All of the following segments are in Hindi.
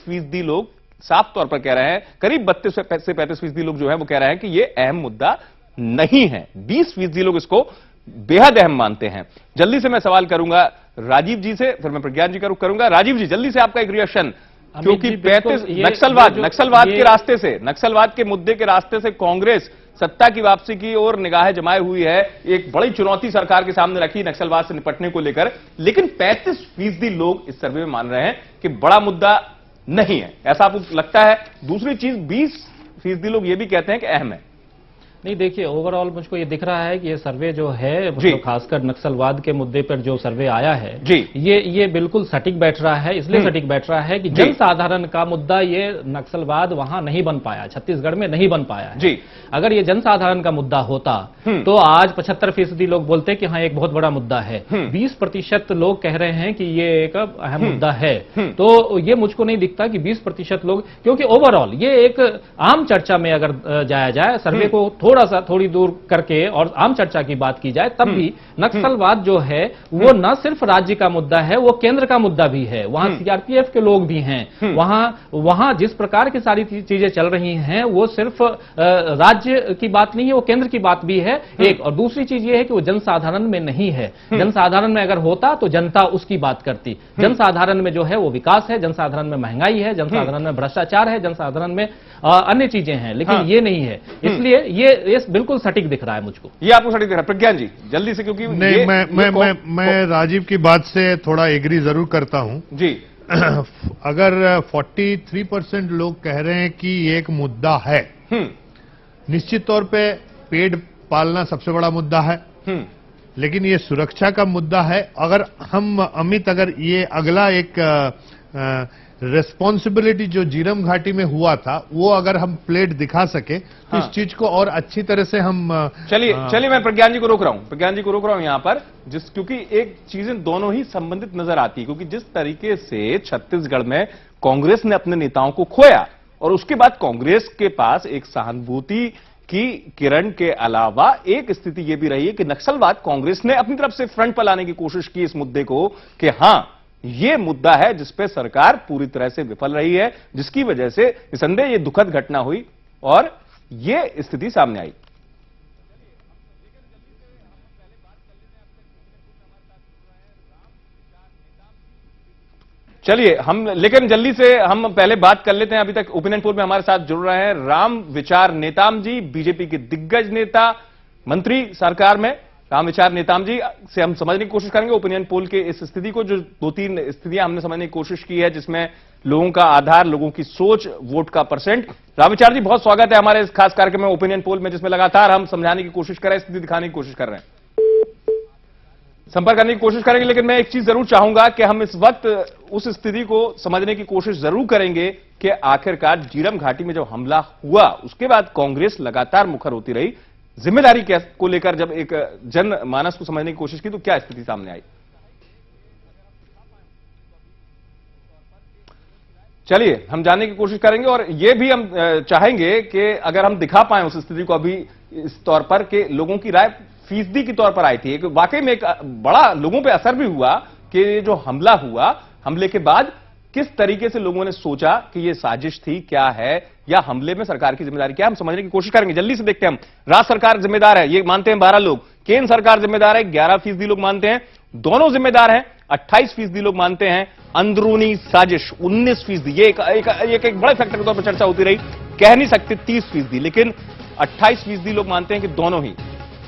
32% लोग साफ तौर पर कह रहे हैं, करीब 32 से 35% लोग जो है वो कह रहे हैं कि यह अहम मुद्दा नहीं है। 20% लोग इसको बेहद अहम मानते हैं। जल्दी से मैं सवाल करूंगा राजीव जी से, फिर मैं प्रज्ञान जी का रुख करूंगा। राजीव जी, जल्दी से आपका एक रिएक्शन, क्योंकि 35 नक्सलवाद के रास्ते से, नक्सलवाद के मुद्दे के रास्ते से कांग्रेस सत्ता की वापसी की ओर निगाहें जमाए हुई है। एक बड़ी चुनौती सरकार के सामने रखी नक्सलवाद से निपटने को लेकर, लेकिन 35% लोग इस सर्वे में मान रहे हैं कि बड़ा मुद्दा नहीं है। ऐसा आपको लगता है? दूसरी चीज, 20% लोग यह भी कहते हैं कि अहम है। नहीं, देखिए, ओवरऑल मुझको ये दिख रहा है कि ये सर्वे जो है, मतलब खासकर नक्सलवाद के मुद्दे पर जो सर्वे आया है जी, ये बिल्कुल सटीक बैठ रहा है। इसलिए सटीक बैठ रहा है कि जनसाधारण का मुद्दा, ये नक्सलवाद वहां नहीं बन पाया, छत्तीसगढ़ में नहीं बन पाया है जी। अगर ये जनसाधारण का मुद्दा होता तो आज 75% लोग बोलते कि हाँ एक बहुत बड़ा मुद्दा है। 20% लोग कह रहे हैं कि ये एक अहम मुद्दा है। तो ये मुझको नहीं दिखता कि 20% लोग, क्योंकि ओवरऑल ये एक आम चर्चा में अगर जाया जाए, सर्वे को थोड़ी दूर करके और आम चर्चा की बात की जाए, तब भी नक्सलवाद जो है वो न सिर्फ राज्य का मुद्दा है, वो केंद्र का मुद्दा भी है। वहां सीआरपीएफ के लोग भी हैं। वहां जिस प्रकार की सारी चीजें चल रही हैं, वो सिर्फ राज्य की बात नहीं है, वो केंद्र की बात भी है एक। और दूसरी चीज ये है कि वो जनसाधारण में नहीं है। जनसाधारण में अगर होता तो जनता उसकी बात करती। जनसाधारण में जो है वो विकास है, जनसाधारण में महंगाई है, जनसाधारण में भ्रष्टाचार है, जनसाधारण में अन्य चीजें हैं, लेकिन ये नहीं है। इसलिए ये बिल्कुल सटीक दिख रहा है मुझको। ये आपको सटीक दिख रहा है? प्रज्ञान जी, जल्दी से, क्योंकि नहीं, मैं राजीव की बात से थोड़ा एग्री जरूर करता हूं जी। अगर 43% लोग कह रहे हैं कि ये एक मुद्दा है, निश्चित तौर पे पेड़ पालना सबसे बड़ा मुद्दा है, लेकिन ये सुरक्षा का मुद्दा है। अगर हम अमित, अगर ये अगला एक रेस्पॉन्सिबिलिटी जो झीरम घाटी में हुआ था, वो अगर हम प्लेट दिखा सके तो इस चीज को और अच्छी तरह से हम चलिए मैं प्रज्ञान जी को रोक रहा हूं यहां पर, क्योंकि एक चीजें दोनों ही संबंधित नजर आती है। क्योंकि जिस तरीके से छत्तीसगढ़ में कांग्रेस ने अपने नेताओं को खोया और उसके बाद कांग्रेस के पास एक सहानुभूति की किरण के अलावा एक स्थिति यह भी रही है कि नक्सलवाद कांग्रेस ने अपनी तरफ से फ्रंट पर लाने की कोशिश की इस मुद्दे को, कि हां ये मुद्दा है जिस पे सरकार पूरी तरह से विफल रही है, जिसकी वजह से निसंदेह ये दुखद घटना हुई और ये स्थिति सामने आई। चलिए लेकिन जल्दी से हम पहले बात कर लेते हैं। अभी तक ओपिनियन पोल में हमारे साथ जुड़ रहे हैं राम विचार नेताम जी, बीजेपी के दिग्गज नेता, मंत्री सरकार में। राम विचार नेताम जी से हम समझने की कोशिश करेंगे ओपिनियन पोल के इस स्थिति को, जो 2-3 स्थितियां हमने समझने की कोशिश की है, जिसमें लोगों का आधार, लोगों की सोच, वोट का परसेंट। राम विचार जी, बहुत स्वागत है हमारे इस खास कार्यक्रम में ओपिनियन पोल में, जिसमें लगातार हम समझाने की कोशिश कर रहे हैं, स्थिति दिखाने की कोशिश कर रहे हैं, संपर्क करने की कोशिश करेंगे। लेकिन मैं एक चीज जरूर चाहूंगा कि हम इस वक्त उस स्थिति को समझने की कोशिश जरूर करेंगे कि आखिरकार झीरम घाटी में जब हमला हुआ उसके बाद कांग्रेस लगातार मुखर होती रही, जिम्मेदारी को लेकर जब एक जनमानस को समझने की कोशिश की तो क्या स्थिति सामने आई? चलिए हम जानने की कोशिश करेंगे और यह भी हम चाहेंगे कि अगर हम दिखा पाए उस स्थिति को अभी इस तौर पर कि लोगों की राय फीसदी के तौर पर आई थी, कि वाकई में एक बड़ा लोगों पे असर भी हुआ कि जो हमला हुआ, हमले के बाद किस तरीके से लोगों ने सोचा कि यह साजिश थी, क्या है, या हमले में सरकार की जिम्मेदारी क्या है, हम समझने की कोशिश करेंगे। जल्दी से देखते हैं हम। राज्य सरकार जिम्मेदार है, ये मानते हैं 12 लोग। केंद्र सरकार जिम्मेदार है, 11% लोग मानते हैं। दोनों जिम्मेदार हैं, 28% लोग मानते हैं। अंदरूनी साजिश 19%, ये एक बड़े फैक्टर के तौर पर चर्चा होती रही। कह नहीं सकते 30%, लेकिन 28% लोग मानते हैं कि दोनों ही,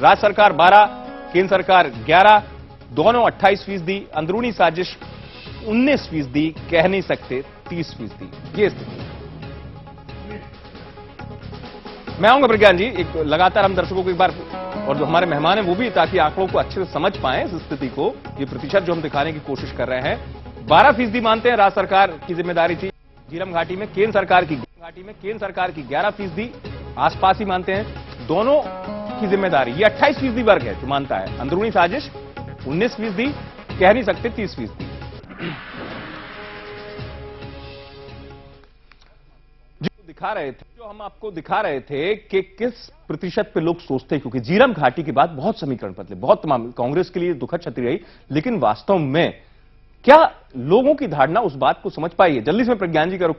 राज्य सरकार 12, केंद्र सरकार 11, दोनों 28%, अंदरूनी साजिश 19%, कह नहीं सकते 30%। ये स्थिति। मैं आऊंगा प्रज्ञान जी, एक लगातार हम दर्शकों को एक बार, और जो हमारे मेहमान हैं वो भी, ताकि आंकड़ों को अच्छे से समझ पाएं इस स्थिति को, ये प्रतिशत जो हम दिखाने की कोशिश कर रहे हैं। 12% मानते हैं राज्य सरकार की जिम्मेदारी थी झीरम घाटी में, केंद्र सरकार की 11% आसपास ही मानते हैं दोनों की जिम्मेदारी। ये 28% वर्ग है जो मानता है। अंदरूनी साजिश 19%, कह नहीं सकते 30%। जो हम आपको दिखा रहे थे कि किस प्रतिशत पे लोग सोचते हैं, क्योंकि झीरम घाटी के बाद बहुत समीकरण बदले, बहुत तमाम कांग्रेस के लिए दुखद क्षति रही, लेकिन वास्तव में क्या लोगों की धारणा उस बात को समझ पाई है? जल्दी से मैं प्रज्ञान जी का रुख